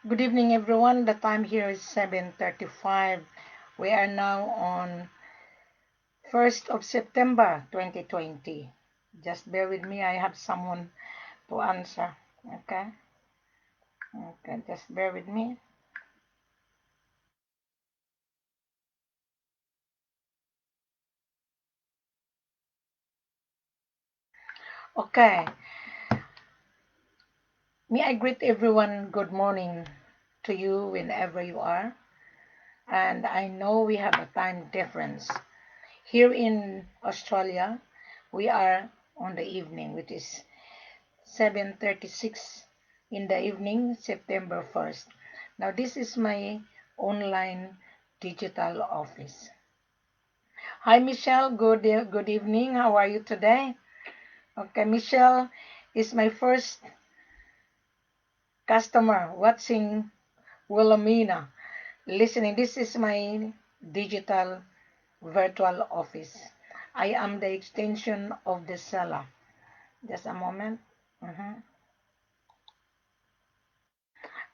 Good evening, everyone. The time here is 7:35. We are now on 1st of September 2020. Just bear with me. I have someone to answer. Okay. Okay. Just bear with me. Okay. May I greet everyone. Good morning to you whenever you are. And I know we have a time difference. Here in Australia, we are on the evening, which is 7:36 in the evening, September 1st. Now, this is my online digital office. Hi, Michelle. Good evening. How are you today? Okay, Michelle is my first customer watching Wilhelmina, listening. This is my digital virtual office. I am the extension of the seller. Just a moment. Mhm.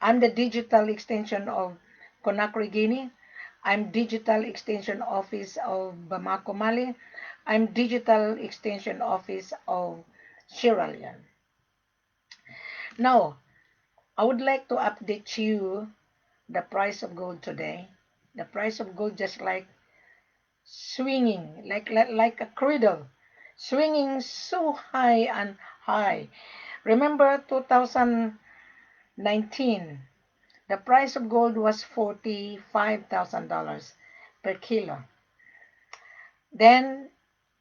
I'm the digital extension of Conakry, Guinea. I'm digital extension office of Bamako, Mali. I'm digital extension office of Sierra Leone. Now, I would like to update you the price of gold today. The price of gold just like swinging, like a cradle, swinging so high and high. Remember 2019, the price of gold was $45,000 per kilo. Then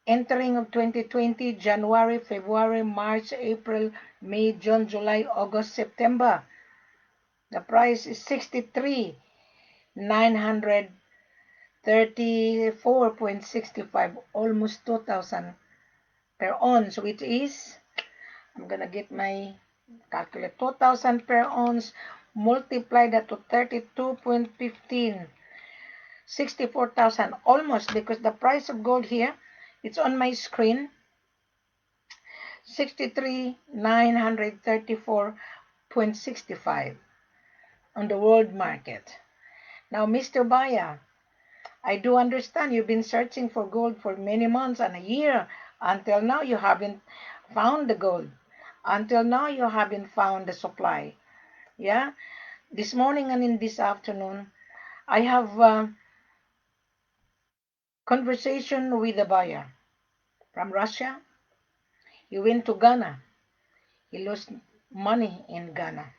entering of 2020, January, February, March, April, May, June, July, August, September, the price is 63,934.65, almost 2,000 per ounce, which is, I'm gonna get my calculate, 2,000 per ounce, multiply that to 32.15, 64,000 almost, because the price of gold here, it's on my screen, 63,934.65 on the world market. Now, Mr. Buyer, I do understand you've been searching for gold for many months and a year. Until now, you haven't found the gold. Until now, you haven't found the supply. Yeah? This morning and in this afternoon, I have a conversation with a buyer from Russia. He went to Ghana. He lost money in Ghana.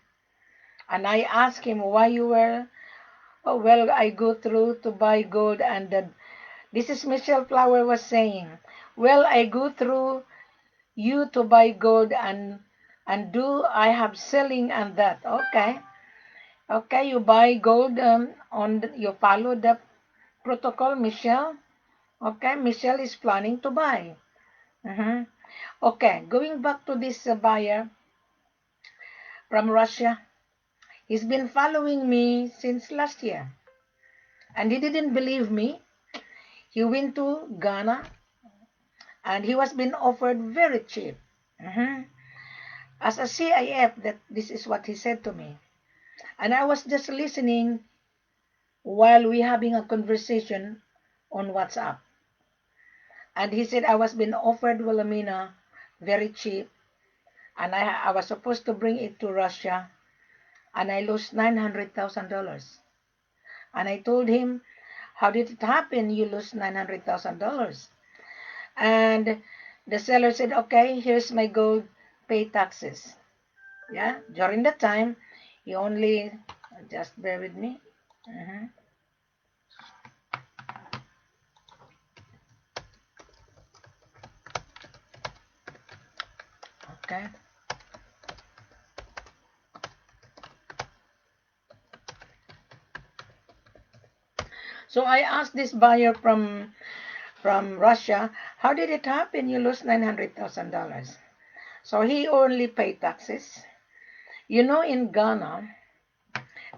And I asked him why you were, oh, well, I go through to buy gold and this is Michelle Flower was saying, well, I go through you to buy gold and do I have selling and that. Okay. Okay, you buy gold you follow the protocol, Michelle. Okay, Michelle is planning to buy. Mhm. Okay, going back to this buyer from Russia. He's been following me since last year. And he didn't believe me. He went to Ghana and he was being offered very cheap. Mhm. As a CIF, that this is what he said to me. And I was just listening while we having a conversation on WhatsApp. And he said I was being offered Wilhelmina very cheap. And I was supposed to bring it to Russia. And I lost $900,000. And I told him, how did it happen? You lost $900,000. And the seller said, okay, here's my gold, pay taxes. Yeah, during that time, he only, just bear with me. Mhm. Okay. So I asked this buyer from Russia, how did it happen? You lost $900,000. So he only paid taxes. You know, in Ghana,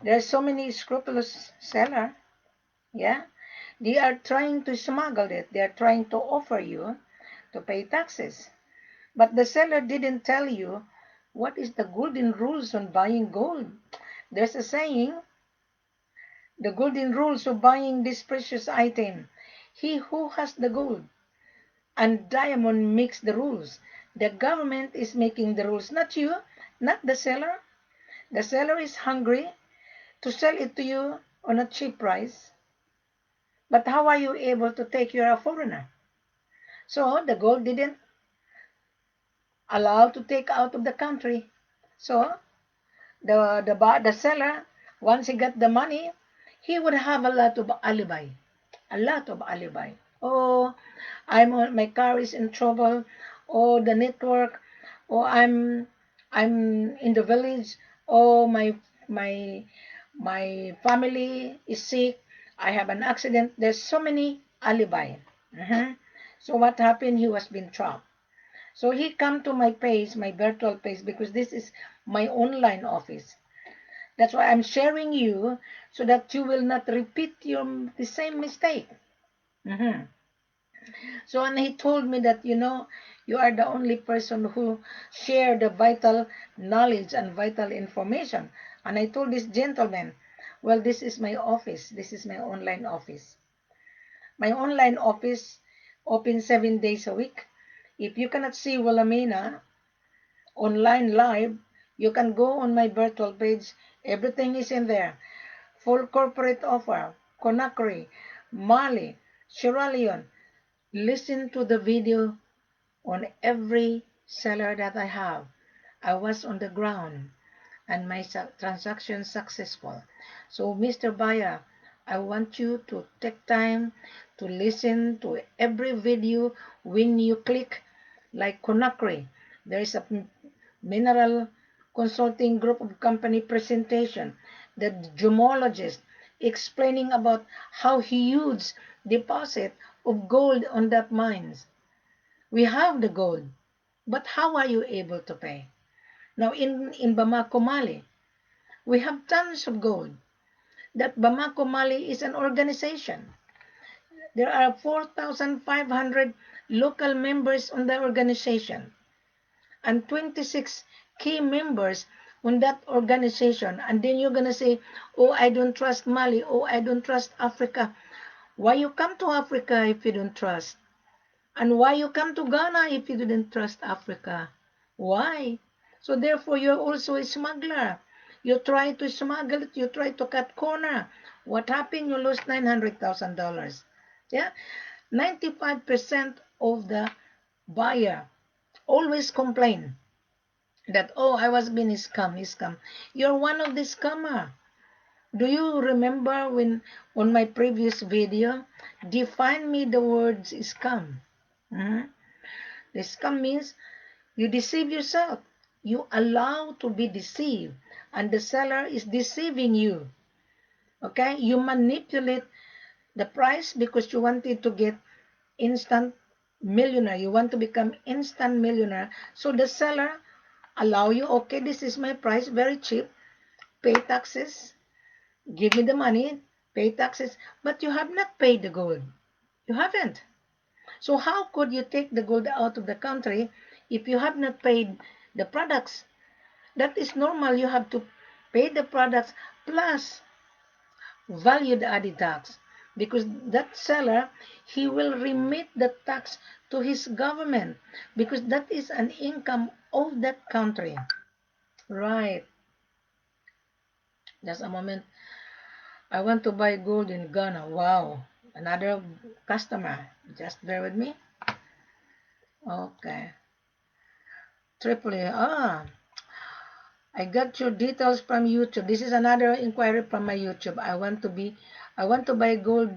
there's so many scrupulous seller. Yeah, they are trying to smuggle it. They are trying to offer you to pay taxes. But the seller didn't tell you what is the golden rules on buying gold. There's a saying, the golden rules of buying this precious item. He who has the gold and diamond makes the rules. The government is making the rules, not you, not the seller. The seller is hungry to sell it to you on a cheap price. But how are you able to take? You're a foreigner. So the gold didn't allow to take out of the country. So the seller, once he got the money, he would have a lot of alibi. A lot of alibi. Oh, my car is in trouble. Oh, the network. Oh, I'm in the village. Oh, my my family is sick. I have an accident. There's so many alibi. Mhm. So what happened? He was being trapped. So he come to my page, my virtual page, because this is my online office. That's why I'm sharing you so that you will not repeat the same mistake. Mhm. So, and he told me that, you are the only person who share the vital knowledge and vital information. And I told this gentleman, well, this is my office. This is my online office. My online office open 7 days a week. If you cannot see Wilhelmina online live, you can go on my virtual page. Everything is in there. Full corporate offer, Conakry, Mali, Sierra Leone. Listen to the video on every seller that I have. I was on the ground and my transaction successful. So Mr. Buyer, I want you to take time to listen to every video when you click like Conakry. There is a mineral consulting group of company presentation. The gemologist explaining about how huge deposit of gold on that mines. We have the gold, but how are you able to pay? Now in Bamako, Mali, we have tons of gold. That Bamako, Mali is an organization. There are 4,500 local members on the organization and 26 key members on that organization. And then you're going to say, oh, I don't trust Mali. Oh, I don't trust Africa. Why you come to Africa if you don't trust? And why you come to Ghana if you didn't trust Africa? Why? So therefore, you're also a smuggler. You try to smuggle it. You try to cut corner. What happened? You lost $900,000. Yeah, 95% of the buyer always complain that, oh, I was being scam. You're one of the scammer. Do you remember when on my previous video, define me the words scam? Mhm. The scam means you deceive yourself. You allow to be deceived, and the seller is deceiving you. Okay? You manipulate the price because you wanted to get instant millionaire. You want to become instant millionaire. So the seller allow you, okay, this is my price, very cheap. Pay taxes, give me the money, pay taxes, but you have not paid the gold. You haven't. So how could you take the gold out of the country if you have not paid the products? That is normal. You have to pay the products plus value added tax because that seller, he will remit the tax to his government because that is an income of that country. Right. Just a moment. I want to buy gold in Ghana. Wow. Another customer. Just bear with me. Okay. Tripoli. I got your details from YouTube. This is another inquiry from my YouTube. I want to buy gold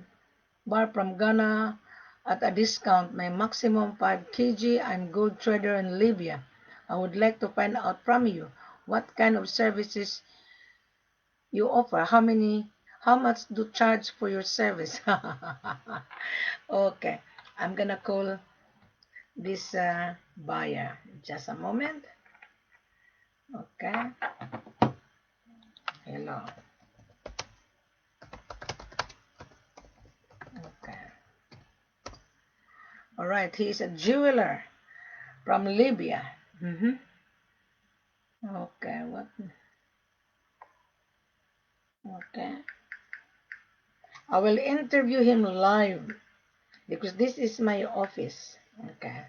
bar from Ghana at a discount. My maximum 5 kg. I'm gold trader in Libya. I would like to find out from you what kind of services you offer. How much do you charge for your service? Okay, I'm gonna call this buyer. Just a moment. Okay. Hello. Okay. All right. He's a jeweler from Libya. Okay. What? Okay. I will interview him live because this is my office. Okay.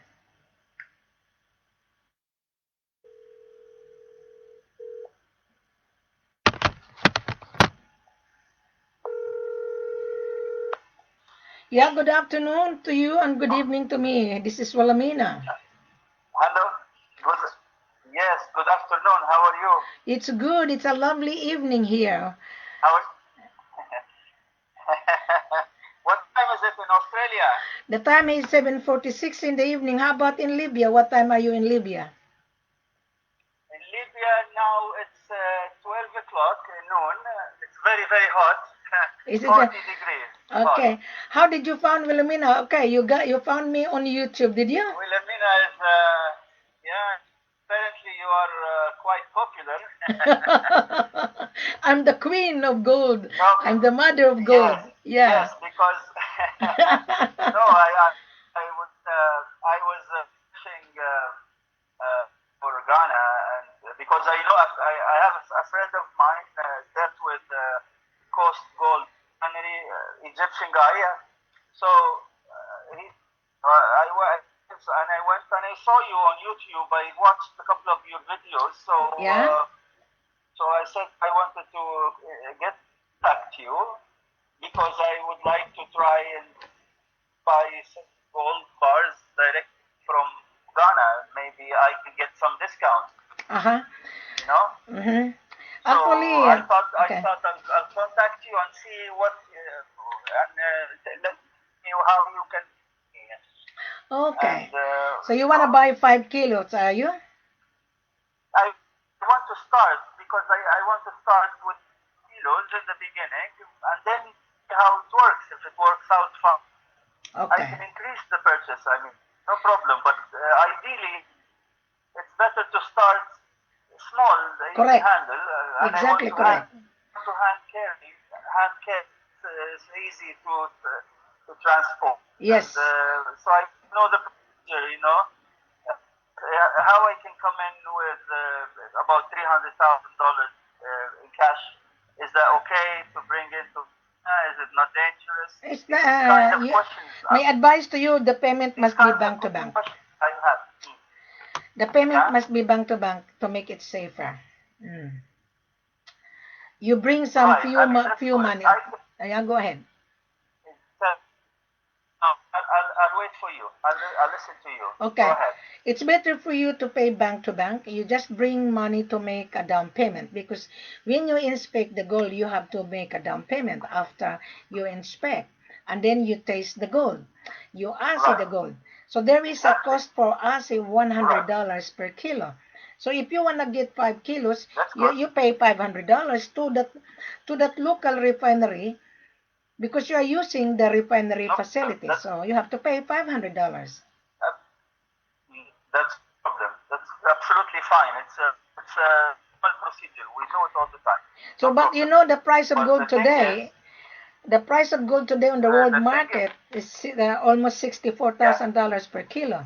Yeah, good afternoon to you and good evening to me. This is Wilhelmina. Hello. Yes, good afternoon. How are you? It's good. It's a lovely evening here. How are What time is it in Australia? The time is 7:46 in the evening. How about in Libya? What time are you in Libya? In Libya now it's 12 o'clock noon. It's very, very hot. Is it 40 degrees. okay? Hot. How did you found Wilhelmina? Okay, you found me on YouTube, did you? Wilhelmina is yeah. Apparently you are quite popular. I'm the queen of gold. No, I'm the mother of gold. yes, Yeah. yes, because no, I was fishing for Ghana, and because I know I have a friend of mine dealt with Coast Gold Refinery, Egyptian guy. So I went and I saw you on YouTube. I watched a couple of your videos. So Yeah. so I said I wanted to get back to you because I would like to try and buy some gold bars direct from Ghana. Maybe I can get some discount. Uh-huh. You know. Mm-hmm. So Actually, I thought okay. I'll contact you and see what and let me know how you can. Okay. And So you want to buy 5 kilos, are you? I want to start because I want to start with kilos in the beginning and then see how it works. If it works out fine, I Okay. can increase the purchase. I mean, no problem. But ideally, it's better to start small, that you can Correct. handle. And Exactly correct. to hand carry. Hand carry is easy to transport. Yes. And so I know the procedure. You know. How I can come in with about $300,000 in cash? Is that okay to bring into? Is it not dangerous? It's These kind of you, questions. my advice to you, the payment These must be kind of bank to bank. questions I have. The payment Yeah. must be bank to bank to make it safer. Mm. You bring some Right. I mean, that's few good. money. Yeah, go ahead. I'll wait for you. I'll listen to you. Okay. Go ahead. It's better for you to pay bank to bank. You just bring money to make a down payment because when you inspect the gold, you have to make a down payment after you inspect. And then you taste the gold. You assay the gold. So there is a cost for assay $100 per kilo. So if you want to get 5 kilos, you pay $500 to that local refinery because you are using the refinery facility. So you have to pay $500. That's the problem. That's absolutely fine. It's a normal procedure. We do it all the time. So, No but you problem. know the price of But gold the thing is, today, the price of gold today on the world the thing market is almost yeah, $64,000 per kilo.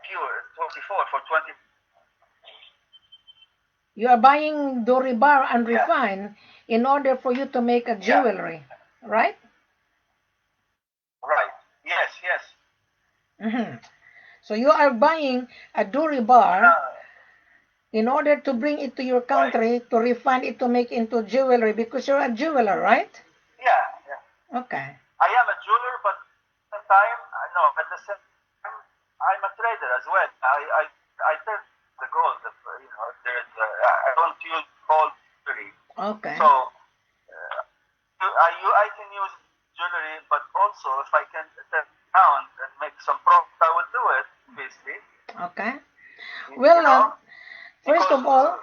pure 24 for 20. You are buying Doribar and Yeah, refine in order for you to make a yeah, jewelry, right? right. Yes, yes. Hmm. So you are buying a Doribar in order to bring it to your Right. country to refine it to make into jewelry because you're a jeweler, right? Yeah, yeah. Okay. I am a jeweler, but at the time, no, at the same time, I'm a trader as well. I trade the gold. You know, I don't use gold jewelry. Okay. So I can use jewelry, but also if I can turn around and make some profit, I will do it, obviously. Okay. You Well, know, first because of all,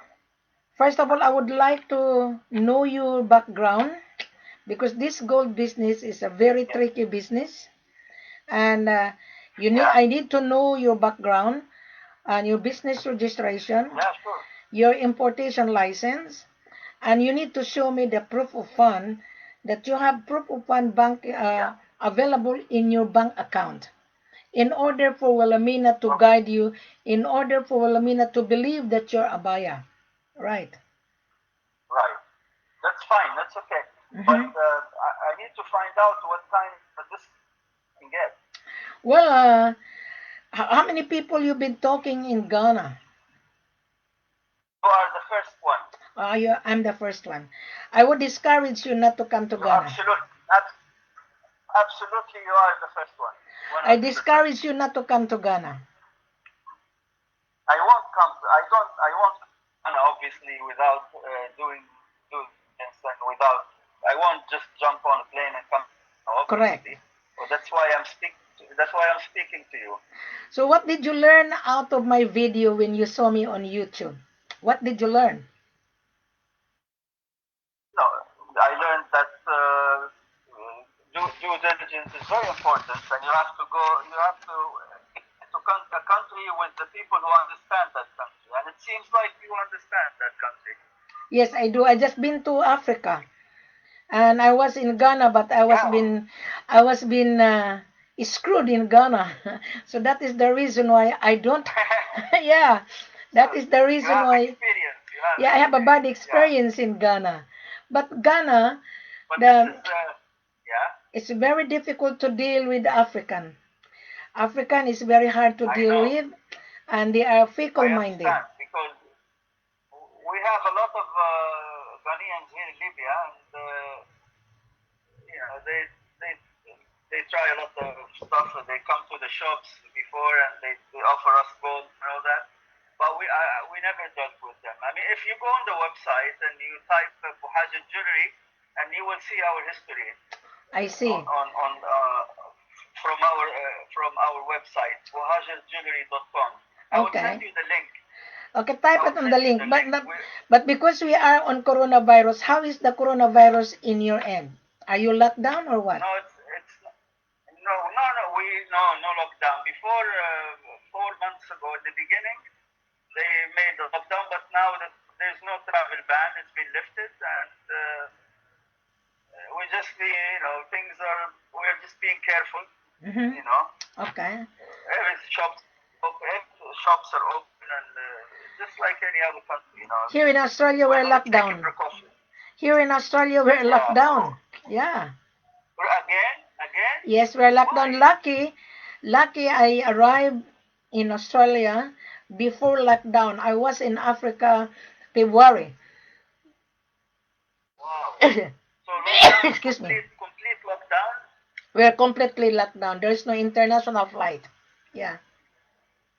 I would like to know your background because this gold business is a very yeah, tricky business, and yeah, I need to know your background and your business registration, yeah, sure. your importation license, and you need to show me the proof of fund that you have proof of fund bank Yeah, available in your bank account. In order for Wilhelmina to okay, guide you, in order for Wilhelmina to believe that you're a buyer, right? okay. But Hmm. I need to find out what kind of this can get. Well, how many people you've been talking in Ghana? You are the first one. I'm the first one. I would discourage you not to come to You Ghana. absolutely, you are the first one. I 100%. discourage you not to come to Ghana. I won't come. I don't. I won't. And obviously, without doing this and without, I won't just jump on a plane and come. Correct. Obviously, so that's why I'm speaking. That's why I'm speaking to you. So what did you learn out of my video when you saw me on YouTube? What did you learn? No, I learned that due diligence is very important, and you have to go. You have to a country with the people who understand that country, and it seems like you understand that country. Yes, I do. I just been to Africa, and I was in Ghana, but Yeah. I was been screwed in Ghana. So that is the reason why I don't. Yeah, So that is the you reason have why. experience. You have Yeah, I have a bad experience. Yeah. experience in Ghana, but Ghana, But this the is yeah. it's very difficult to deal with African. African is very hard to I deal know. with, and they are I fickle-minded. understand because we have a lot of Ghanaians here in Libya, and you know they try a lot of stuff. They come to the shops before and they offer us gold and all that. But we never dealt with them. I mean, if you go on the website and you type Buhaja jewelry, and you will see our history I see. from our website, buhajajewelry.com. I will send Okay. you the link. Okay, type I it will on the send you link. the But, link. but but because we are on coronavirus, how is the coronavirus in your end? Are you locked down or what? No, it's no lockdown. Before 4 months ago, at the beginning, they made the lockdown, but now that there's no travel ban, it's been lifted, and we just be, things are. We're just being careful, Mm-hmm. you know. Okay. Every shops are open, and just like any other country, Here in Australia, we're we're locked taking down. precautions. Here in Australia, we're locked Yeah. down. Yeah. Again? Yes, we're locked Why? down. Lucky I arrived in Australia before lockdown. I was in Africa February. Wow. So lockdown, Excuse me. complete lockdown. We're completely locked down. There is no international flight. Yeah.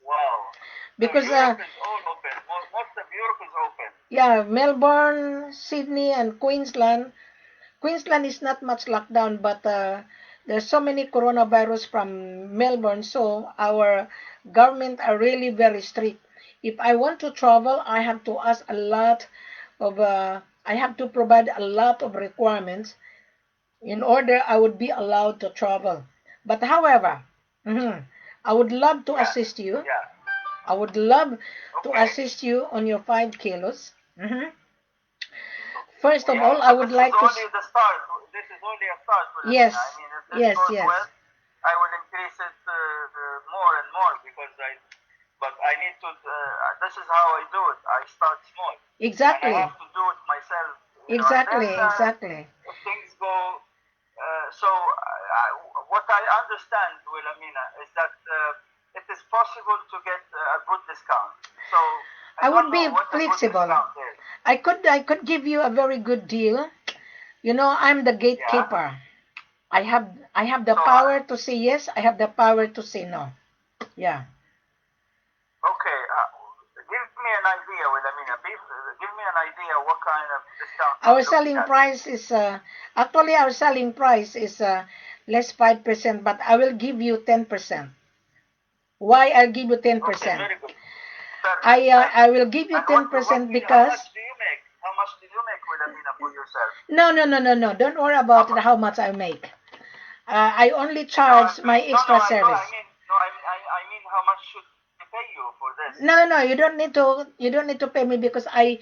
Wow. So Because Europe is all open. Most of Europe is open. yeah, Melbourne, Sydney, and Queensland. Queensland is not much locked down, but there's so many coronavirus from Melbourne, so our government are really very strict. If I want to travel, I have to ask a lot of, I have to provide a lot of requirements in order I would be allowed to travel. But however, mhm, I would love to Yeah. assist you. Yeah. I would love to Okay. assist you on your 5 kilos. First of Yeah. all, I But would this is like to. only the start. This is only a start, Wilhelmina. I Yes, mean, if this yes, goes yes. well, I will increase it more and more because But I need to. This is how I do it. I start small, and I Exactly, have to do it myself. And then exactly, exactly. if things go. What I understand, Wilhelmina, is that it is possible to get a good discount. So I I don't would know be what a good flexible. discount is. I could give you a very good deal. You know, I'm the Yeah. gatekeeper. I have the So power to say yes, I have the power to say no. Yeah. okay, give me an idea, Wilhelmina. Give me an idea what kind of discount Our I'm looking selling at. price is actually our selling price is less 5%, but I will give you 10%. Why I'll give you Okay, 10%? very good. Perfect, I perfect. will give you And what 10% how much because do you make? How much do you make, Wilhelmina, for yourself? no, no, no, no, no. Don't worry How about it, much? how much I make. I only No, charge my extra no. service. I mean, how much should I pay you for this? No, no, you don't need to pay me because I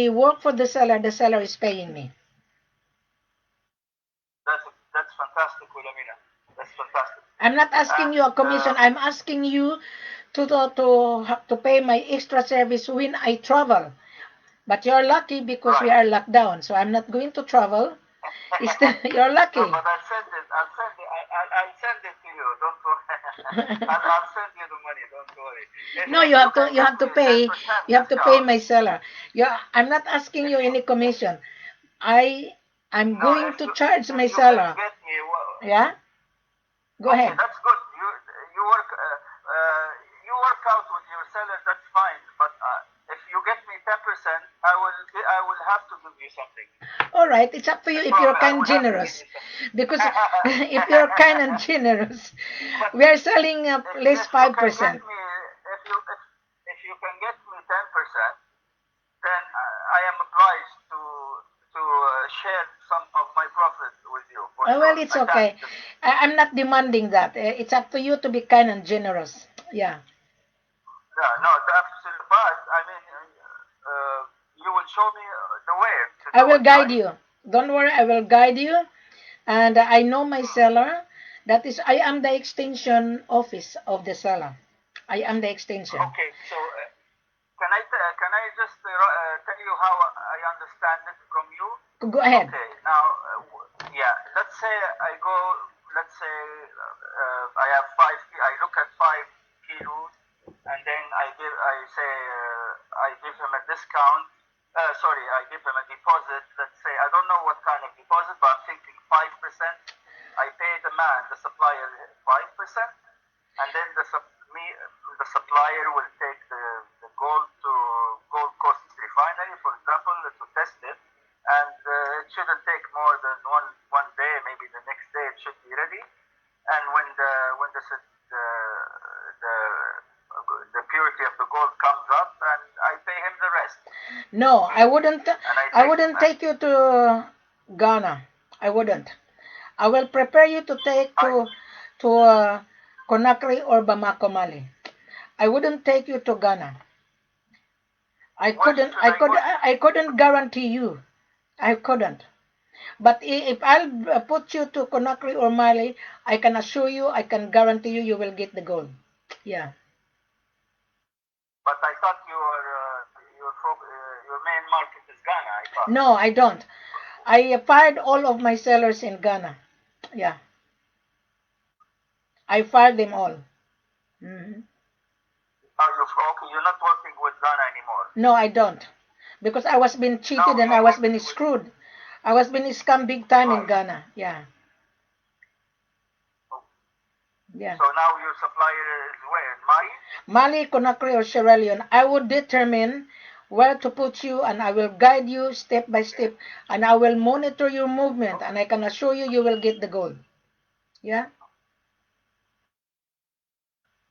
work for the seller. The seller is paying me. That's fantastic, Wilhelmina. That's fantastic. I'm not asking And you a commission. I'm asking you to pay my extra service when I travel. But you're lucky because we Right. are locked down, so I'm not going to travel. You're No, lucky. but I'll send it. I'll send it to you. Don't worry. I'll send you the money. Don't worry. No, If you can you get have to me a pay. 10% You have to pay discount, my seller. I'm not asking if you you any commission. I'm no, going to charge if my you can seller. get me, Yeah? Go okay, ahead. that's good. You work you work out with your seller. That's fine. But if you get me 10%, I will have to give you something. All right, it's up to you if you're I kind will have to give generous. you something. Because if you're kind and generous, But we are selling at least if you can get 5%. me if you can get me 10%, then I am obliged to share some of my profit with you for Well, sure. it's I can't okay. just I'm not demanding that. It's up to you to be kind and generous. Yeah. no, no, absolutely. But I mean, you will show me the way to I do will it, guide right? you. Don't worry, I will guide you. And I know my seller. That is, I am the extension office of the seller. I am the extension. Okay, so can I just tell you how I understand it from you? Go ahead. Okay, now yeah, let's say I go. Let's say I have I look at 5 kilos, and then I say I give him a discount. Sorry, I give him a deposit. Let's say I don't know what kind of deposit, but I'm thinking 5%. I pay the man, the supplier, 5%, and then the supplier will take the gold to Gold Coast refinery, for example, to test it, and it shouldn't take more than one day, maybe the next day it should be ready, and the the purity of the gold comes up, and I pay him the rest, No, me, I wouldn't. and I I take. wouldn't take you to Ghana. I wouldn't. I will prepare you to take I to Conakry or Bamako, Mali. I wouldn't take you to Ghana. I where couldn't. should I go? I couldn't guarantee you. I couldn't. But if I'll put you to Conakry or Mali, I can assure you, I can guarantee you, you will get the gold. Yeah. But I thought your main market is Ghana. I thought. No, I don't. I fired all of my sellers in Ghana. Yeah. I fired them all. Mhm. Okay? You're not working with Ghana anymore. No, I don't. Because I was being cheated Now and I you're was being working with screwed. I was being scammed big time in right. Ghana. Yeah. Oh, Yeah. so now your supplier is where? In Mali? Mali, Conakry, or Sierra Leone, I would determine where to put you and I will guide you step by Okay. step and I will monitor your movement Okay. and I can assure you, you will get the gold. Yeah,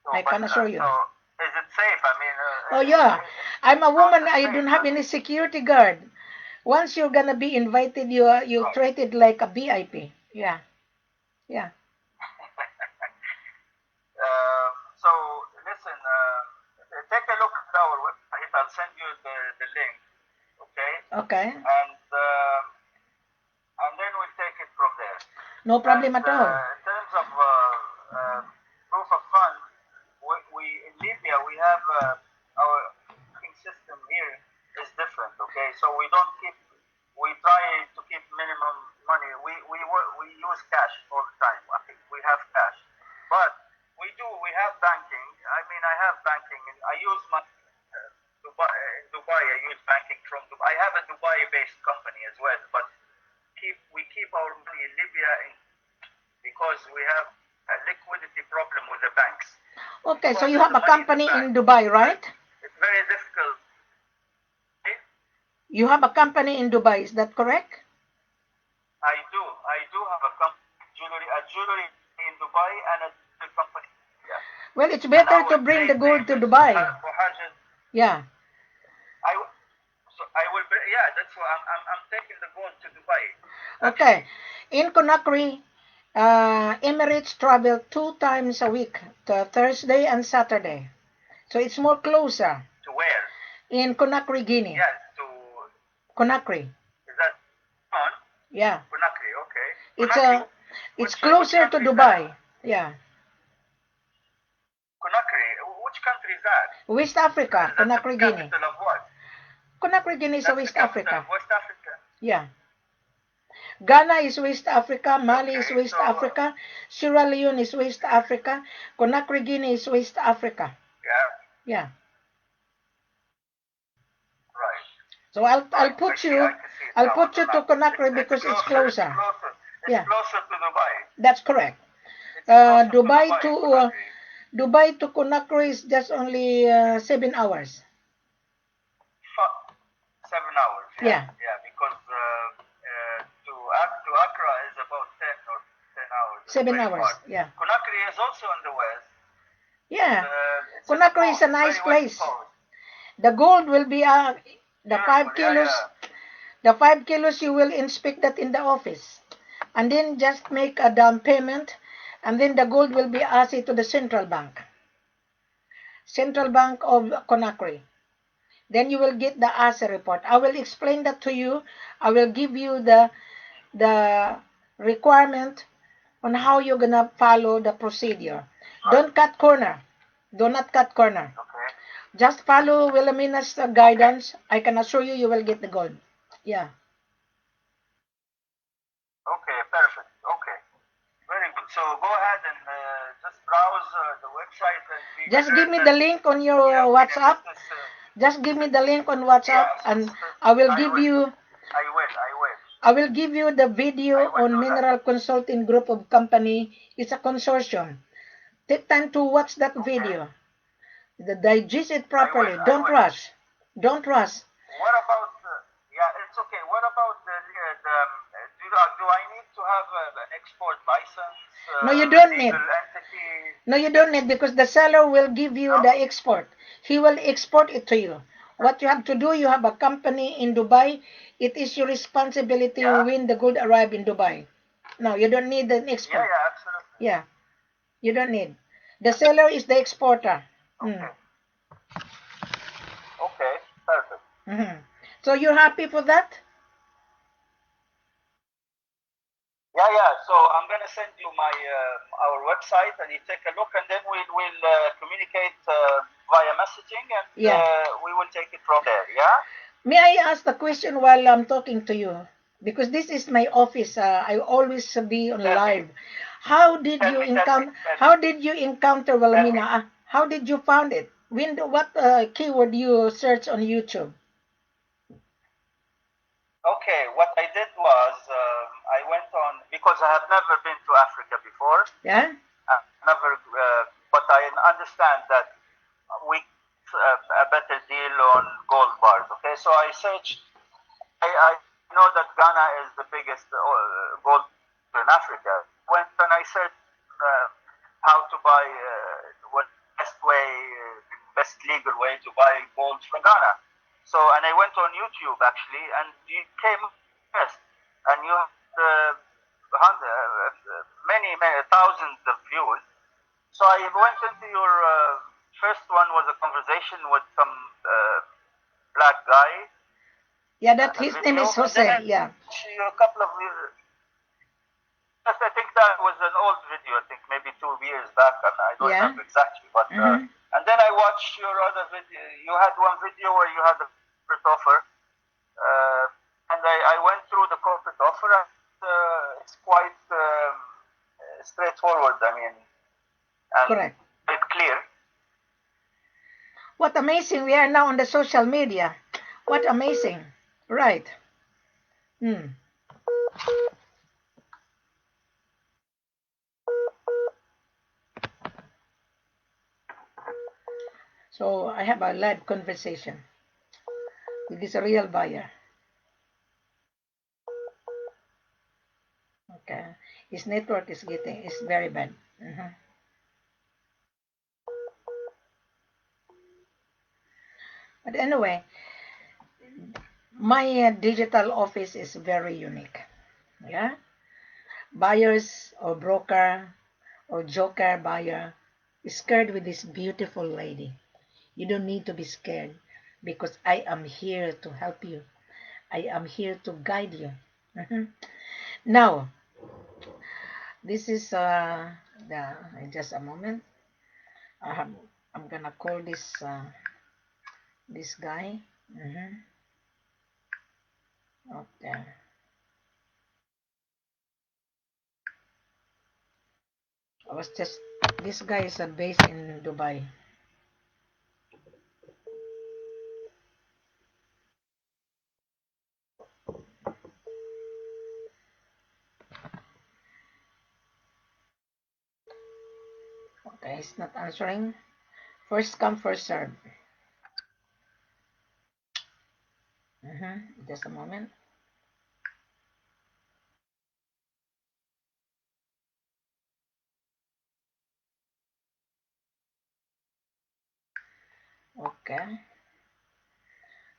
So, I but can assure so you. is it safe? I mean, Oh, yeah. I'm it's a woman, process I safe. don't I have any mean, security guard. Once you're gonna be invited, you're right. treated like a VIP. Yeah, yeah. So listen, take a look at our website. I'll send you the link. Okay, Okay. and then we'll take it from there. No And problem at all. in terms of proof of funds, we in Libya we have our banking system here is different. Okay, so we try to keep minimum money. We use cash all the time. I think we have cash, but we have banking. I mean, I have banking, and I use my Dubai. In Dubai, I use banking from Dubai. I have a Dubai-based company as well, but we keep our money in Libya because we have a liquidity problem with the banks. Okay, so you Deposit have the a money in the company bank. in Dubai, right? It's very difficult. You have a company in Dubai, is that correct? I do have a jewelry in Dubai and a jewelry company. Yeah. Well, it's And better our to bring the trade gold name to is Dubai. Yeah. I so I will. Yeah, that's why I'm taking the gold to Dubai. Okay. Actually, In Conakry, Emirates travel 2 times a week, to Thursday and Saturday. So it's more closer. to where? In Conakry, Guinea. Yeah, to Conakry. is that on Yeah. Conakry? Okay, It's Conakry. it's Which closer to country is that? Dubai. Yeah. Conakry. Which country is that? West Africa, Is that the Conakry, Guinea. capital of what? Conakry, Guinea is That's West the capital Africa. of West Africa. Yeah. Ghana is West Africa, Mali is Okay, West so Africa, Sierra Leone is West Africa, Conakry, Guinea is West Africa. yeah, Yeah. right. So I'll Right. put I see you it I'll now on put the you to map. Conakry because it's closer. It's Yeah, closer to Dubai. that's correct. It's closer to Dubai to Conakry. Dubai to Conakry is just only 7 hours. 7 hours. Yeah, Yeah, yeah. Because to Accra is about 10 hours. It's 7 hours. very far. Yeah, Conakry is also in the west. yeah. It's in the Conakry is a coast, nice very west place. coast. The gold will be the Beautiful. 5 kilos. Yeah. The 5 kilos you will inspect that in the office, and then just make a down payment, and then the gold will be asked to the Central Bank of Conakry. Then you will get the ASA report. I will explain that to you. I will give you the requirement on how you're gonna follow the procedure. Don't cut corner. Do not cut corner. Okay. Just follow Wilhelmina's guidance. I can assure you, you will get the gold. Yeah. Okay. Perfect. Okay. Very good. So go ahead and just browse the website and be Just give me alerted. the link on your Yeah, WhatsApp. this is, Just give me the link on WhatsApp, yes, and I will I give will. you I will. I will. I will give you the I video will on do that. Mineral Consulting Group of Company. It's a consortium. Take time to watch that Okay. video. Digest it properly. I Don't will. rush. Don't rush. What about? Yeah, it's okay. What about do I need to have an export license? No, you don't need. Legal entity? No, you don't need, because the seller will give you No. the export. He will export it to you. What you have to do, you have a company in Dubai. It is your responsibility Yeah. when the good arrive in Dubai. No, you don't need an Yeah. export. Yeah. Absolutely. Yeah, you don't need. The seller is the exporter. Okay. Okay. Perfect. Mm-hmm. So you're happy for that? Yeah, yeah. So I'm gonna send you my our website, and you take a look, and then we'll communicate via messaging, and Yeah. we will take it from there. Yeah. May I ask the question while I'm talking to you? Because this is my office. I always be on Tell live. me. How did Tell you me. Tell me. encounter? Tell How me. did you encounter Tell me. Wilhelmina? How did you found it? What keyword you search on YouTube? Okay. What I did was I went on because I have never been to Africa before. Yeah. Never, but I understand that we a better deal on gold bars. Okay, so I searched. I know that Ghana is the biggest gold in Africa. Went and I searched how to buy what best way, best legal way to buy gold from Ghana. So and I went on YouTube actually, and you came first, and you had many thousands of views. So I went into your first one was a conversation with some black guy. Yeah, that his name Video, is and then Jose. Yeah. a couple of yes, I think that was an old video. I think maybe 2 years back, and I don't Yeah. remember exactly. But Mm-hmm. and then I watched your other video. You had one video where you had a corporate offer, and I went through the corporate offer, and it's quite straightforward. I mean, and Correct. quite clear. What amazing! We are now on the social media. What amazing! Right. Hmm. So I have a live conversation with this real buyer. Okay, his network is very bad. But anyway, my digital office is very unique. Yeah, buyers or broker or joker buyer is scared with this beautiful lady. You don't need to be scared, because I am here to help you. I am here to guide you. Now, this is just a moment. I have, I'm gonna call this guy. Okay. I was just, this guy is based in Dubai. Okay, he's not answering. First come, first serve. Just a moment. Okay.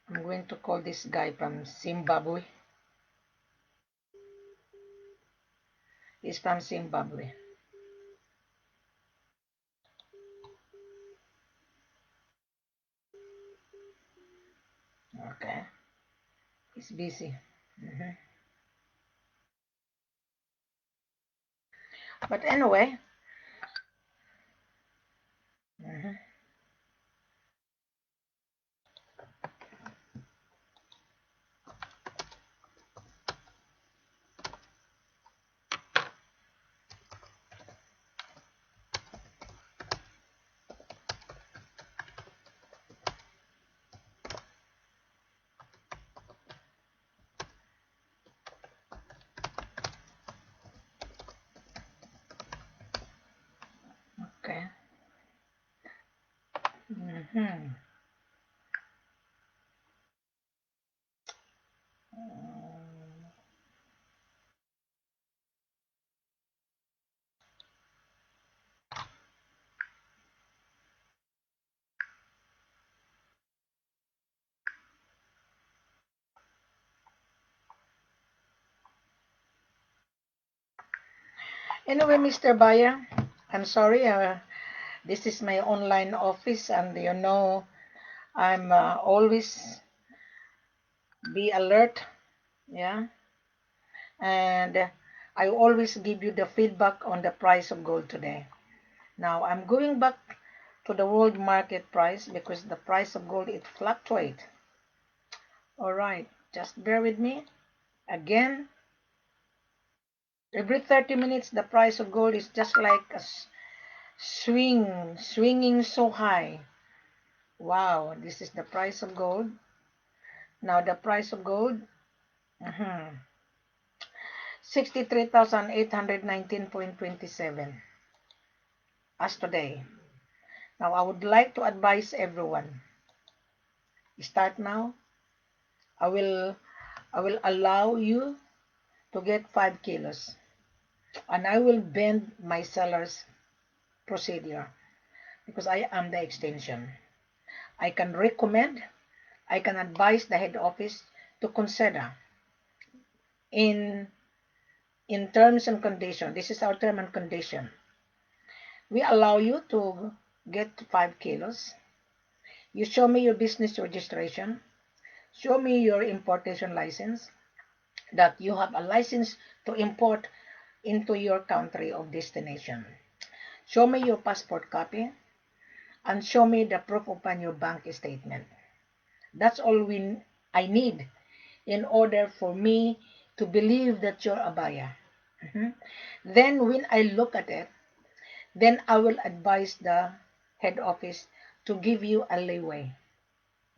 I'm going to call this guy from Zimbabwe. He's from Zimbabwe. Okay. He's busy. hmm But anyway. hmm Okay. hmm Anyway, Mr. Buyer, I'm sorry. This is my online office, and I'm always be alert. Yeah, and I always give you the feedback on the price of gold today. Now I'm going back to the world market price because the price of gold it fluctuates. All right, just bear with me. Again, every 30 minutes the price of gold is just like a swinging so high. Wow, this is the price of gold. Now the price of gold, 63,819.27 as today. Now I would like to advise everyone. Start now. I will I will allow you to get 5 kilos, and I will bend my seller's procedure because I am the extension. I can recommend, I can advise the head office to consider in in terms and condition. This is our term and condition. We allow you to get 5 kilos. You show me your business registration. Show me your importation license, that you have a license to import into your country of destination. Show me your passport copy and show me the proof upon your bank statement. That's all I need in order for me to believe that you're a buyer. Then when I look at it, then I will advise the head office to give you a leeway.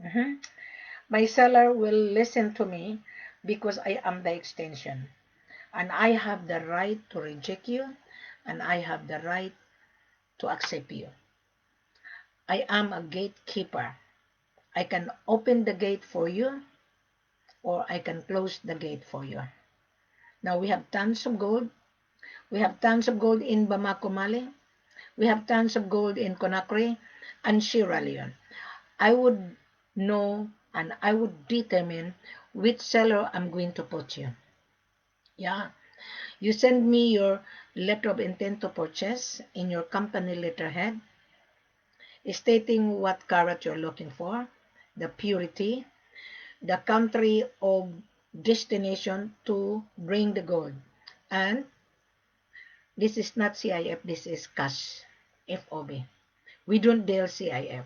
Mhm. My seller will listen to me because I am the extension. And I have the right to reject you, and I have the right to accept you. I am a gatekeeper. I can open the gate for you, or I can close the gate for you. Now we have tons of gold. We have tons of gold in Bamako, Mali. We have tons of gold in Conakry and Sierra Leone. I would know and I would determine which seller I'm going to put you. Yeah. You send me your letter of intent to purchase in your company letterhead, stating what carat you're looking for, the purity, the country of destination to bring the gold. And this is not CIF, this is cash, FOB. We don't deal CIF.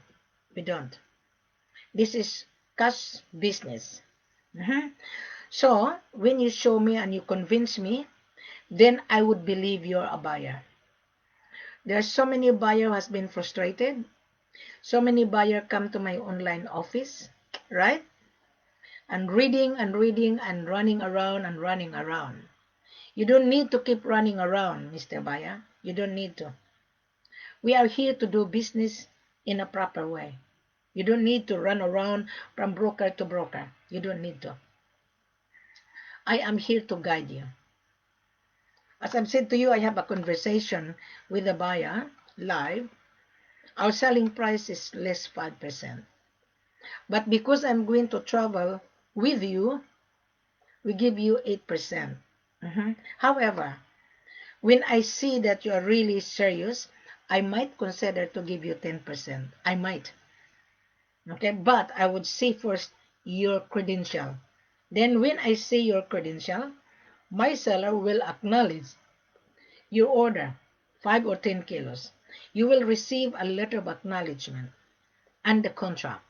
We don't. This is cash business. Mhm. So when you show me and you convince me, then I would believe you're a buyer. There are so many buyer who has been frustrated. So many buyer come to my online office, right? And reading and reading and running around and running around. You don't need to keep running around, Mr. Buyer. You don't need to. We are here to do business in a proper way. You don't need to run around from broker to broker. You don't need to. I am here to guide you. As I've said to you, I have a conversation with the buyer live. Our selling price is less 5%. But because I'm going to travel with you, we give you 8%. However, when I see that you are really serious, I might consider to give you 10%. I might. Okay, but I would see first your credential. Then when I see your credential, my seller will acknowledge your order, 5 or 10 kilos. You will receive a letter of acknowledgement and the contract.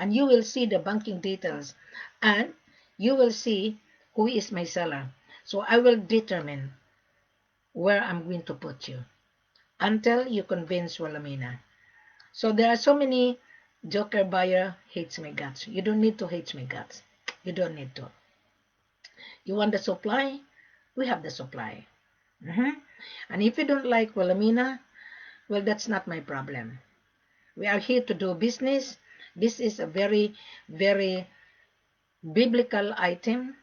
And you will see the banking details. And you will see who is my seller. So I will determine where I'm going to put you until you convince Wilhelmina. So there are so many joker buyer hates my guts. You don't need to hate my guts. You don't need to. You want the supply? We have the supply. And if you don't like Wilhelmina, well, that's not my problem. We are here to do business. This is a very, very biblical item,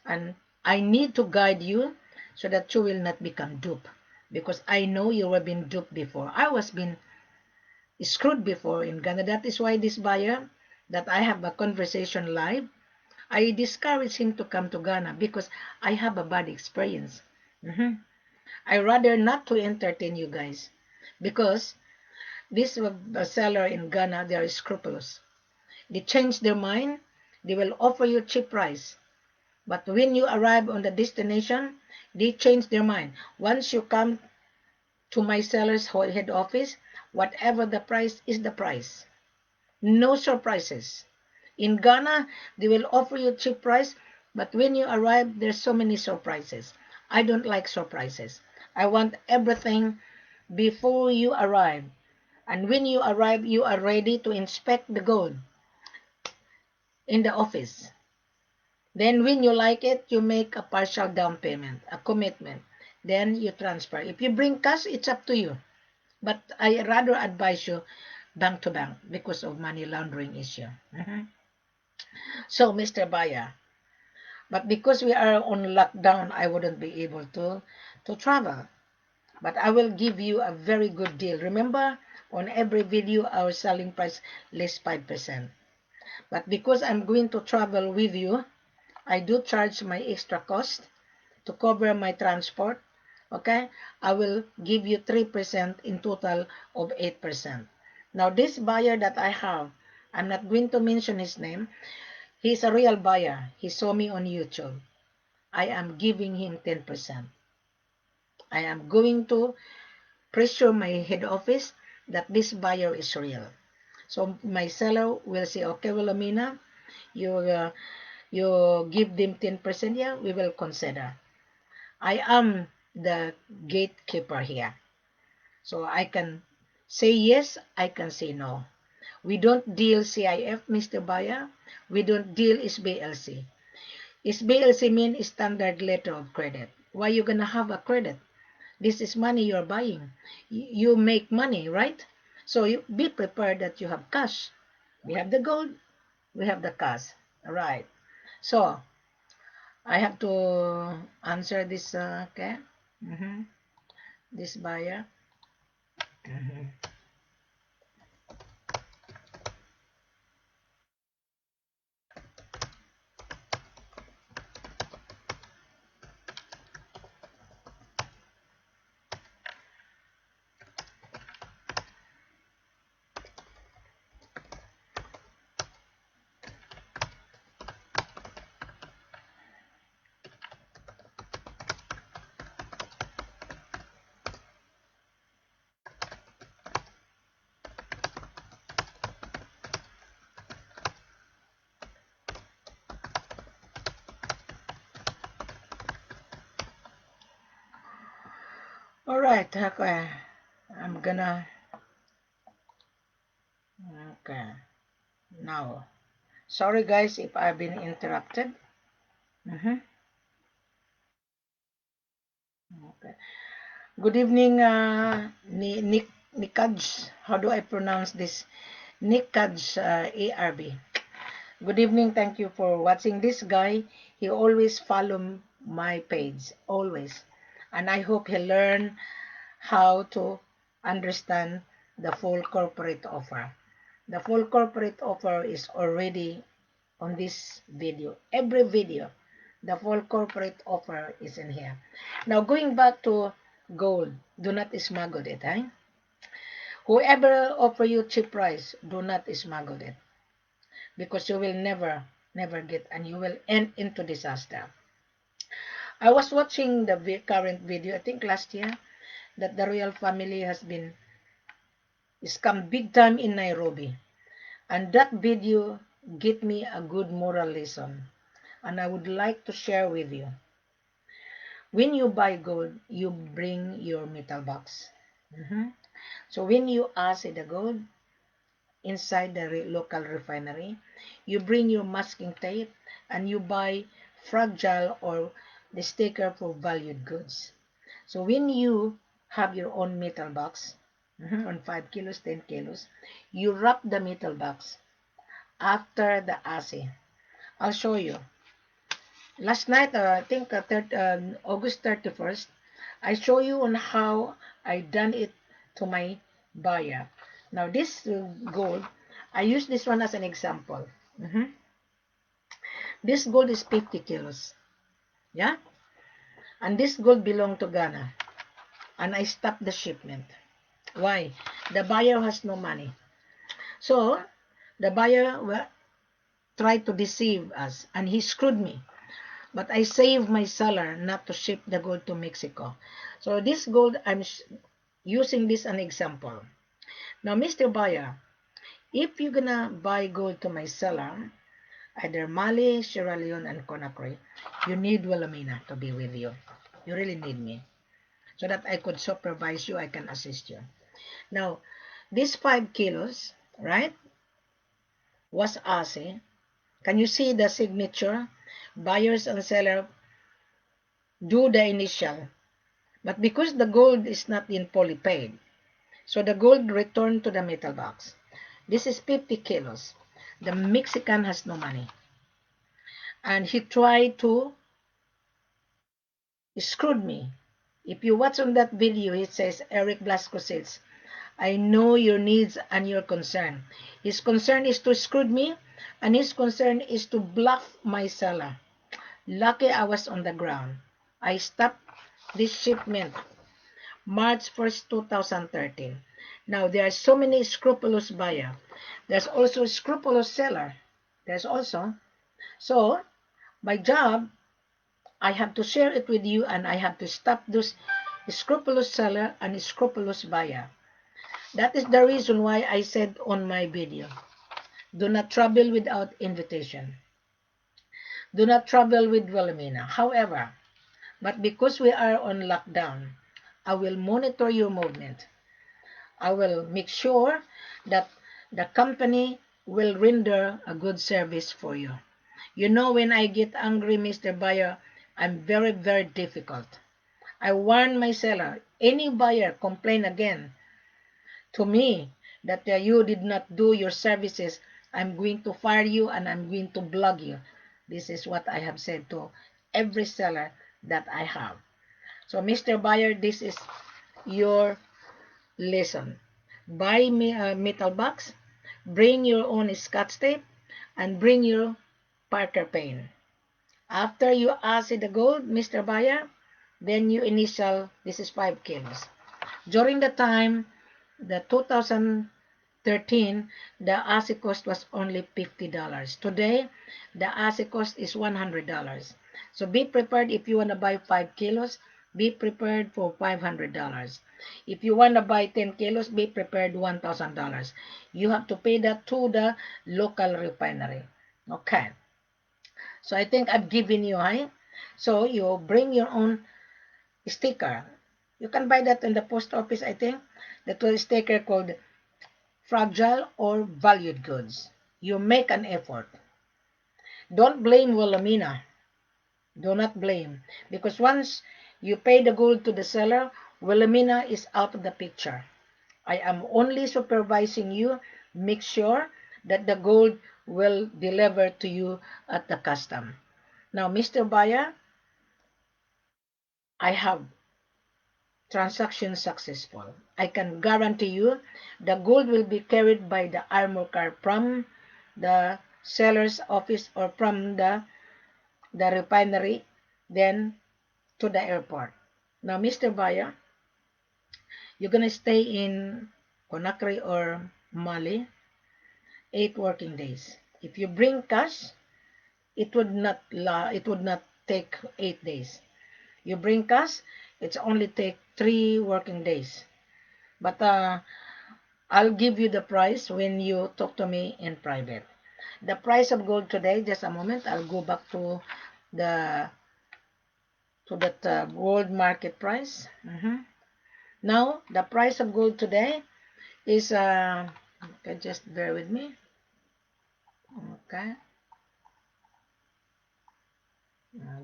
and I need to guide you so that you will not become dupe. Because I know you have been duped before. I was been screwed before in Ghana. That is why this buyer that I have a conversation live, I discourage him to come to Ghana because I have a bad experience. I rather not to entertain you guys because this seller in Ghana, they are scrupulous. They change their mind. They will offer you cheap price. But when you arrive on the destination, they change their mind. Once you come to my seller's head office, whatever the price is the price. No surprises. In Ghana, they will offer you cheap price, but when you arrive, there's so many surprises. I don't like surprises. I want everything before you arrive. And when you arrive, you are ready to inspect the gold in the office. Then when you like it, you make a partial down payment, a commitment. Then you transfer. If you bring cash, it's up to you. But I rather advise you bank to bank because of money laundering issue. So, Mr. Buyer, but because we are on lockdown, I wouldn't be able to travel. But I will give you a very good deal. Remember, on every video, our selling price less 5%. But because I'm going to travel with you, I do charge my extra cost to cover my transport. Okay, I will give you 3% in total of 8%. Now, this buyer that I have, I'm not going to mention his name. He's a real buyer. He saw me on YouTube. I am giving him 10%. I am going to pressure my head office that this buyer is real. So my seller will say, okay, Wilhelmina, you give them 10%, yeah, we will consider. I am the gatekeeper here. So I can say yes, I can say no. We don't deal CIF, Mr. Buyer. We don't deal SBLC. SBLC means standard letter of credit. Why you gonna have a credit? This is money you're buying. You make money, right? So you be prepared that you have cash. We have the gold, we have the cash. All right. So I have to answer this, okay? This buyer. All right, okay. I'm gonna, okay. Now, sorry guys if I've been interrupted. Mhm. Okay. Good evening, Nikaj. How do I pronounce this? Nikaj ARB. Good evening. Thank you for watching. This guy, he always follow my page, always. And I hope he learn how to understand the full corporate offer. The full corporate offer is already on this video. Every video, the full corporate offer is in here. Now, going back to gold, do not smuggle it. Eh? Whoever offer you cheap price, do not smuggle it because you will never get and you will end into disaster. I was watching the current video, I think last year, that the royal family has been scammed big time in Nairobi. And that video gave me a good moral lesson. And I would like to share with you. When you buy gold, you bring your metal box. Mhm. So when you ask the gold inside the local refinery, you bring your masking tape and you buy fragile or the sticker for valued goods. So when you have your own metal box, on 5 kilos, 10 kilos, you wrap the metal box after the assay. I'll show you. Last night, I think August 31st, I show you on how I done it to my buyer. Now this gold, I use this one as an example. This gold is 50 kilos. Yeah? And this gold belong to Ghana. And I stopped the shipment. Why? The buyer has no money. So, the buyer tried to deceive us and he screwed me. But I saved my seller not to ship the gold to Mexico. So this gold, I'm using this an example. Now, Mr. Buyer, if you're gonna buy gold to my seller, either Mali, Sierra Leone, and Conakry, you need Wilhelmina to be with you. You really need me. So that I could supervise you, I can assist you. Now, this 5 kilos, right, was ASE. Can you see the signature? Buyers and seller do the initial. But because the gold is not in fully paid, so the gold returned to the metal box. This is 50 kilos. The Mexican has no money. And he tried to screwed me. If you watch on that video, it says, Eric Blasco says, I know your needs and your concern. His concern is to screw me, and his concern is to bluff my seller. Lucky I was on the ground. I stopped this shipment March 1st, 2013. Now, there are so many scrupulous buyer. There's also scrupulous seller. There's also. So, my job, I have to share it with you and I have to stop those scrupulous seller and scrupulous buyer. That is the reason why I said on my video, do not travel without invitation. Do not travel with Wilhelmina. However, but because we are on lockdown, I will monitor your movement. I will make sure that the company will render a good service for you. You know, when I get angry, Mr. Buyer, I'm very, very difficult. I warn my seller, any buyer complain again to me that you did not do your services, I'm going to fire you and I'm going to blog you. This is what I have said to every seller that I have. So, Mr. Buyer, this is your lesson. Buy me a metal box, bring your own scotch tape, and bring your Parker pen. After you acid the gold, Mr. Buyer, then you initial, this is 5 kilos. During the time, the 2013, the ASI cost was only $50. Today, the ASI cost is $100. So be prepared if you want to buy 5 kilos, be prepared for $500. If you want to buy 10 kilos, be prepared $1,000. You have to pay that to the local refinery. Okay. So I think I've given you, So you bring your own sticker. You can buy that in the post office, I think. That will sticker called fragile or valued goods. You make an effort. Don't blame Wilhelmina. Do not blame. Because once you pay the gold to the seller, Wilhelmina is out of the picture. I am only supervising you. Make sure that the gold will deliver to you at the custom. Now, Mr. Buyer, I have transaction successful. I can guarantee you the gold will be carried by the armor car from the seller's office or from the refinery, then to the airport. Now, Mr. Buyer, you're gonna stay in Conakry or Mali 8 working days. If you bring cash, it would not take 8 days. You bring cash, it's only take 3 working days. But I'll give you the price when you talk to me in private. The price of gold today, just a moment, I'll go back to the that world market price. Now, the price of gold today is, okay, just bear with me. Okay,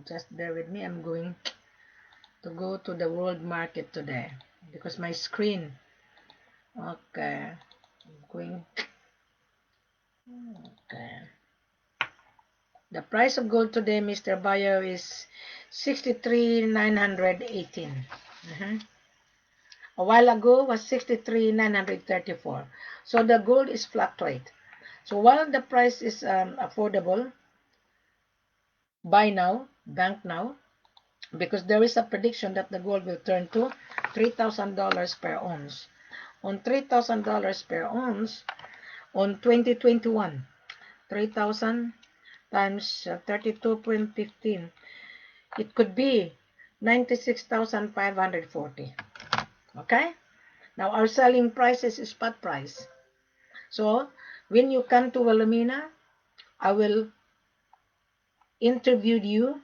just bear with me. I'm going to go to the world market today because my screen, okay, I'm going, okay. The price of gold today, Mr. Buyer, is 63,918. A while ago was 63,934. So the gold is fluctuate. So while the price is affordable, buy now, bank now, because there is a prediction that the gold will turn to $3,000 per ounce. On $3,000 per ounce, on 2021, 3,000 times 32.15, it could be 96,540. Okay? Now, our selling price is spot price. So, when you come to Wilhelmina, I will interview you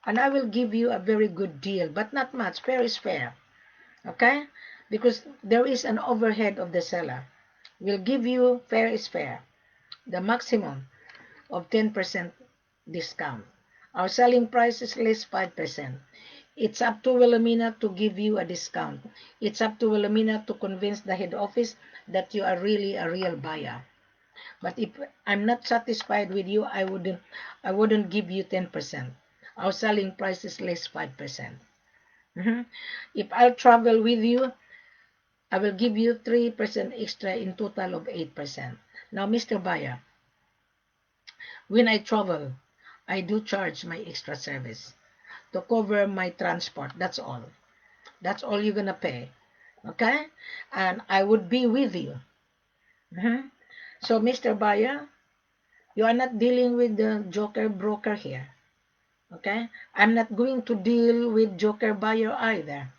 and I will give you a very good deal, but not much. Fair is fair. Okay? Because there is an overhead of the seller. We'll give you fair is fair. The maximum of 10% discount. Our selling price is less 5%. It's up to Wilhelmina to give you a discount. It's up to Wilhelmina to convince the head office that you are really a real buyer. But if I'm not satisfied with you, I wouldn't give you 10%. Our selling price is less 5%. If I'll travel with you, I will give you 3% extra in total of 8%. Now, Mr. Buyer, when I travel, I do charge my extra service to cover my transport. That's all. That's all you're gonna pay. Okay? And I would be with you. So, Mr. Buyer, you are not dealing with the joker broker here. Okay? I'm not going to deal with joker buyer either.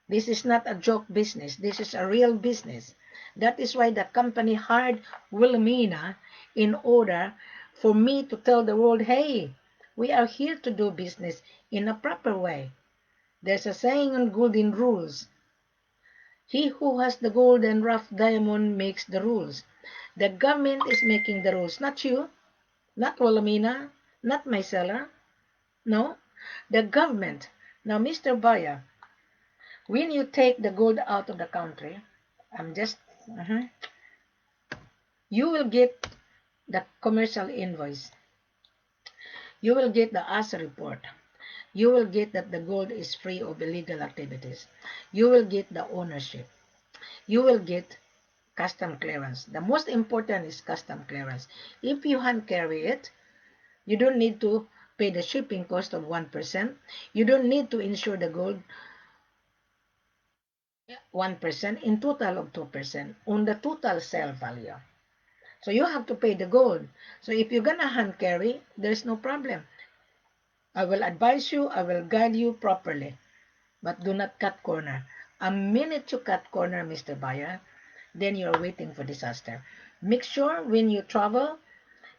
This is not a joke business. This is a real business. That is why the company hired Wilhelmina in order for me to tell the world, hey, we are here to do business in a proper way. There's a saying on golden rules. He who has the gold and rough diamond makes the rules. The government is making the rules, not you, not Wilhelmina, not my seller. No, the government. Now, Mr. Buyer, when you take the gold out of the country, I'm just, you will get the commercial invoice. You will get the ASA report. You will get that the gold is free of illegal activities. You will get the ownership. You will get custom clearance. The most important is custom clearance. If you hand carry it, you don't need to pay the shipping cost of 1%. You don't need to insure the gold 1% in total of 2% on the total sale value. So you have to pay the gold. So if you're gonna hand carry, there's no problem. I will advise you, I will guide you properly. But do not cut corner. A minute you cut corner, Mr. Buyer, then you're waiting for disaster. Make sure when you travel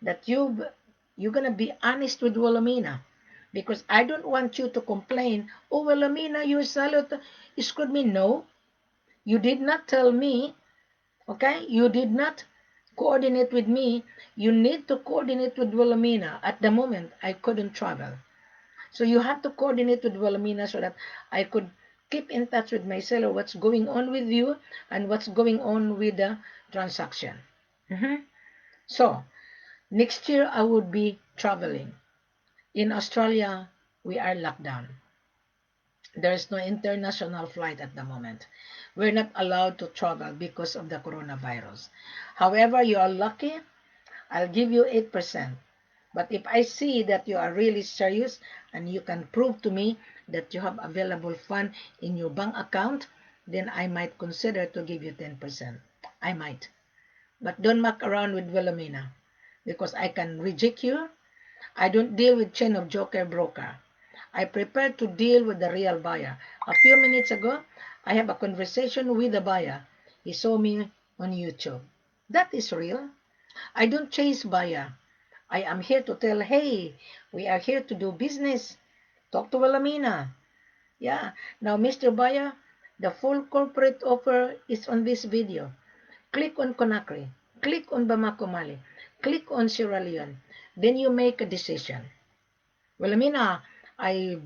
that you're gonna be honest with Wilhelmina. Because I don't want you to complain, oh, Wilhelmina, you screwed me. No, you did not tell me, okay? You did not coordinate with me. You need to coordinate with Wilhelmina. At the moment, I couldn't travel. So you have to coordinate with Wilhelmina so that I could keep in touch with my seller, what's going on with you and what's going on with the transaction. So next year I would be traveling. In Australia, we are locked down. There is no international flight at the moment. We're not allowed to travel because of the coronavirus. However, you are lucky. I'll give you 8%. But if I see that you are really serious and you can prove to me that you have available fund in your bank account, then I might consider to give you 10%. I might. But don't muck around with Wilhelmina because I can reject you. I don't deal with chain of joker broker. I prepare to deal with the real buyer. A few minutes ago, I have a conversation with the buyer. He saw me on YouTube. That is real. I don't chase buyer. I am here to tell, hey, we are here to do business. Talk to Wilhelmina. Yeah. Now, Mr. Buyer, the full corporate offer is on this video. Click on Conakry. Click on Bamako, Mali. Click on Sierra Leone. Then you make a decision. Wilhelmina, I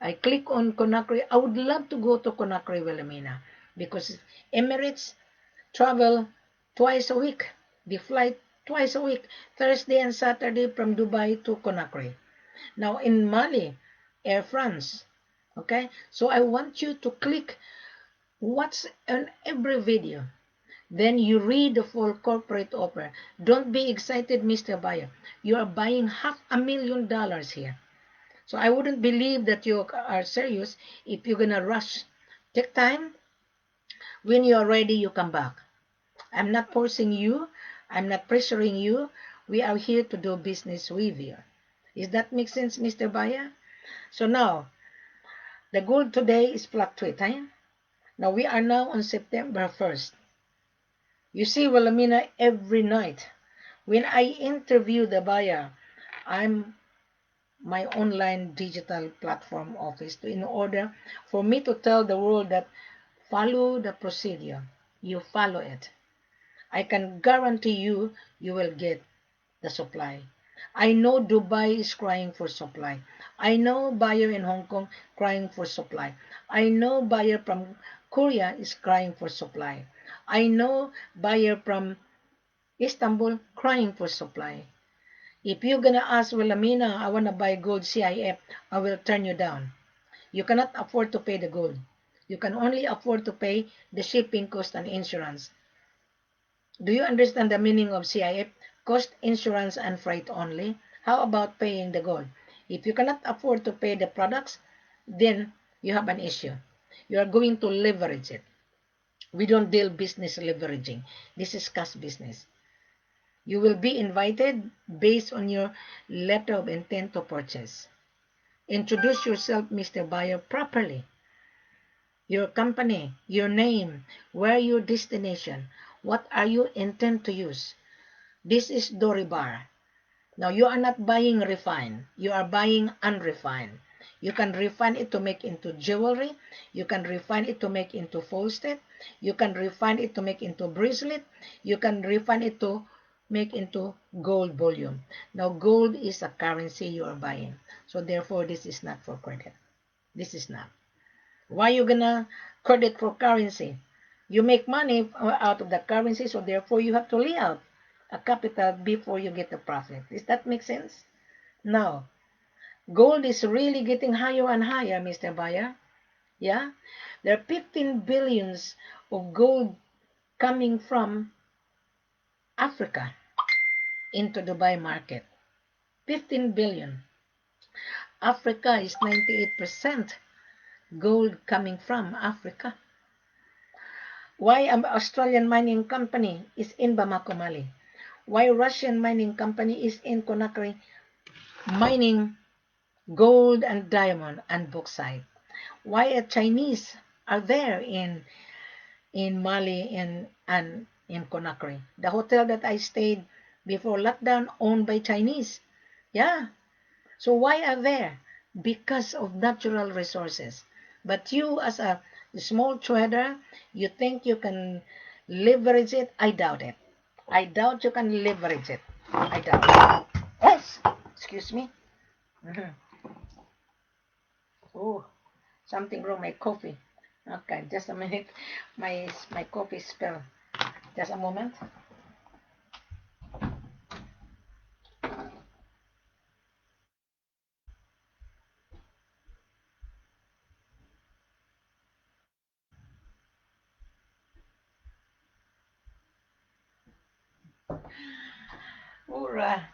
I click on Conakry. I would love to go to Conakry, Wilhelmina, because Emirates travel twice a week. They fly twice a week, Thursday and Saturday from Dubai to Conakry. Now in Mali, Air France. Okay, so I want you to click what's on every video. Then you read the full corporate offer. Don't be excited, Mr. Buyer. You are buying $500,000 here. So I wouldn't believe that you are serious if you're gonna rush. Take time. When you are ready, you come back. I'm not forcing you. I'm not pressuring you. We are here to do business with you. Does that make sense, Mr. Buyer? So now, the gold today is fluctuating. Now we are now on September 1st. You see, Wilhelmina, every night when I interview the buyer, I'm my online digital platform office in order for me to tell the world that follow the procedure. You follow it. I can guarantee you, you will get the supply. I know Dubai is crying for supply. I know buyer in Hong Kong crying for supply. I know buyer from Korea is crying for supply. I know buyer from Istanbul crying for supply. If you're gonna ask, well, Amina, I wanna buy gold CIF, I will turn you down. You cannot afford to pay the gold. You can only afford to pay the shipping cost and insurance. Do you understand the meaning of CIF? Cost, insurance, and freight only. How about paying the gold? If you cannot afford to pay the products, then you have an issue. You are going to leverage it. We don't deal business leveraging. This is cash business. You will be invited based on your letter of intent to purchase. Introduce yourself, Mr. Buyer, properly. Your company, your name, where your destination, what are you intend to use. This is Doribar. Now you are not buying refined, you are buying unrefined. You can refine it to make into jewelry, you can refine it to make into falset, you can refine it to make into bracelet, you can refine it to make into gold bullion. Now gold is a currency you are buying, so therefore this is not for credit. This is not. Why you gonna credit for currency? You make money out of the currency, so therefore you have to lay out a capital before you get the profit. Does that make sense? Now, gold is really getting higher and higher, Mr. Buyer. Yeah? There are 15 billions of gold coming from Africa into Dubai market. 15 billion. Africa is 98% gold coming from Africa. Why an Australian mining company is in Bamako, Mali? Why Russian mining company is in Conakry mining gold and diamond and bauxite? Why a Chinese are there in Mali and in Conakry? The hotel that I stayed before lockdown owned by Chinese. Yeah. So why are there? because of natural resources. But you, as a small trader, you think you can leverage it? I doubt it. I doubt you can leverage it. I doubt it. Yes. Excuse me. Mhm. Oh, something wrong. My coffee. Okay, just a minute. My coffee spilled. Just a moment. Ura,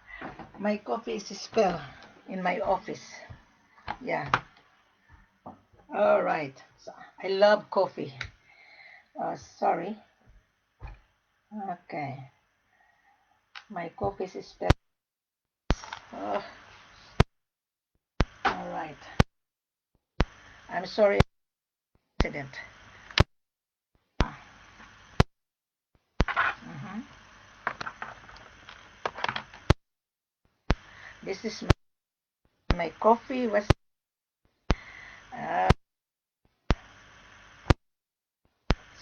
my coffee is spilled in my office. Yeah. All right. So, I love coffee. Sorry. Okay. My coffee is spilled. Oh, all right. I'm sorry, accident. Mhm. This is my coffee was uh,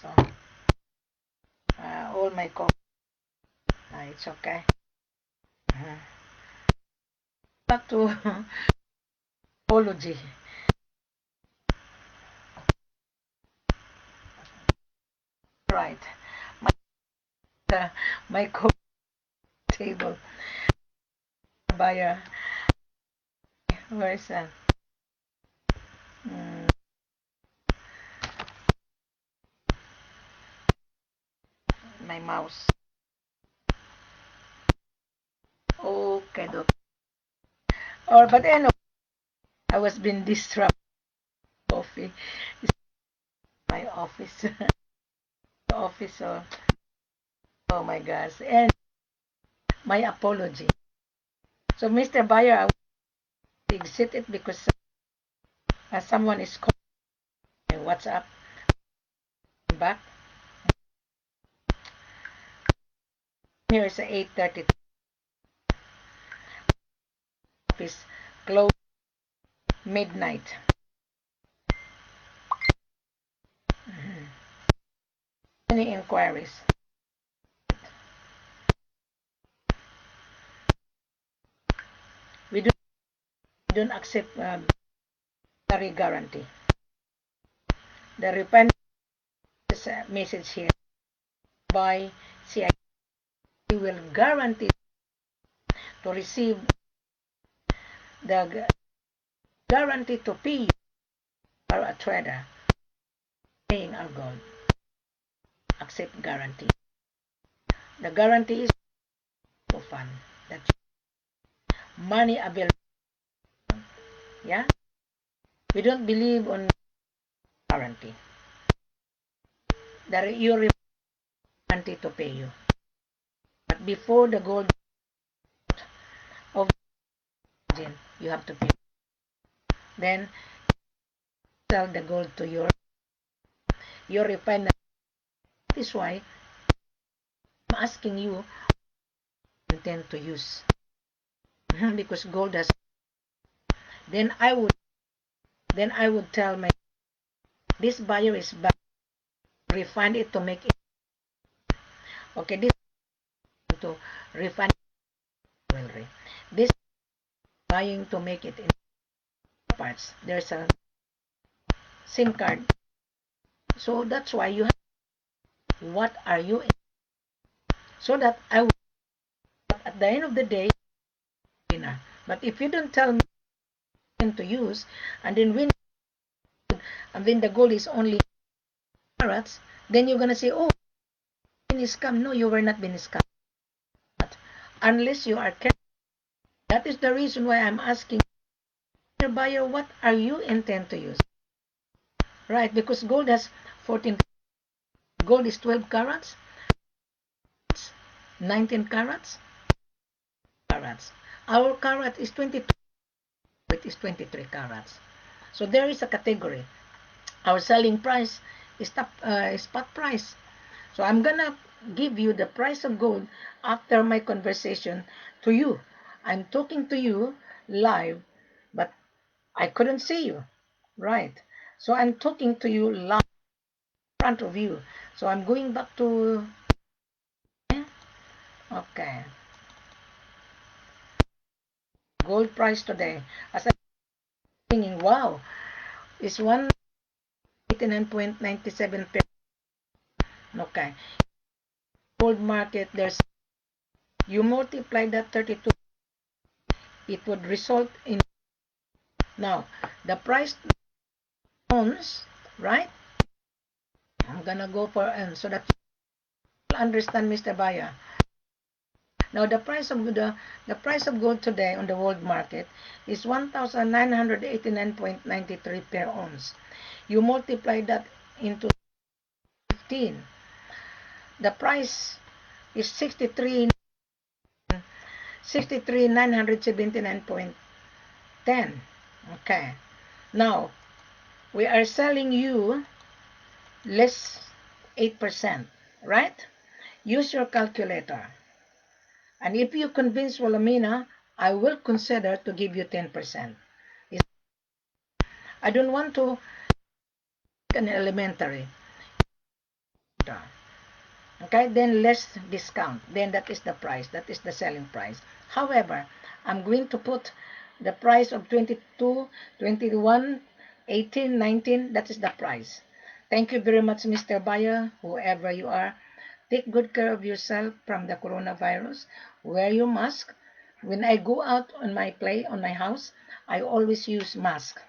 so all my coffee. It's okay. Mhm. Back to apology. Right. My my coffee table buyer. Where is that? Mm, my mouse. Okay, doc. Or but anyway, I was being distracted. Coffee. It's my office. Office. So, oh my gosh. And my apology. So, Mr. Buyer, I will exit it because someone is calling my WhatsApp back. Here is 8:30 office close midnight. Mhm. Any inquiries? We don't accept battery guarantee. The repent message here by CIP will guarantee to receive the guarantee to pay you are a trader paying our gold. Accept guarantee. The guarantee is for fun. That money available. Yeah, we don't believe on guarantee. That you guarantee to pay you. But before the gold of the you have to pay. Then sell the gold to your refinery. That is why I'm asking you intend to use because gold has. Then I would tell my this buyer is buying refine it to make it okay. This to refine jewelry. This buying to make it in parts. There's a SIM card. So that's why you have what are you in? So that I will at the end of the day winner. But if you don't tell me to use and then win and then the goal is only carrots, then you're gonna say, oh, been scam. No, you were not being scammed. Unless you are careful. That is the reason why I'm asking your buyer what are you intend to use. Right, because gold has 14 gold is 12 carats, 19 carats, carats. Our carat is 22, it is 23 carats. So there is a category. Our selling price is spot price. So I'm gonna give you the price of gold after my conversation to you. I'm talking to you live, but I couldn't see you. Right. So I'm talking to you live in front of you. So I'm going back to. Okay. Gold price today. As I'm thinking, wow, is 189.97 per. Okay. Gold market, there's you multiply that 32, it would result in now the price ounce, right? I'm gonna go for so that you understand, Mr. Baya. Now the price of gold today on the world market is 1,989.93 per ounce. You multiply that into 15. The price is 63,979.10. Okay. Now we are selling you less 8%, right? Use your calculator. And if you convince Wilhelmina, I will consider to give you 10%. I don't want to an elementary. Okay, then less discount. Then that is the price. That is the selling price. However, I'm going to put the price of 22, 21, 18, 19. That is the price. Thank you very much, Mr. Buyer, whoever you are. Take good care of yourself from the coronavirus. Wear your mask. When I go out on my house, I always use mask.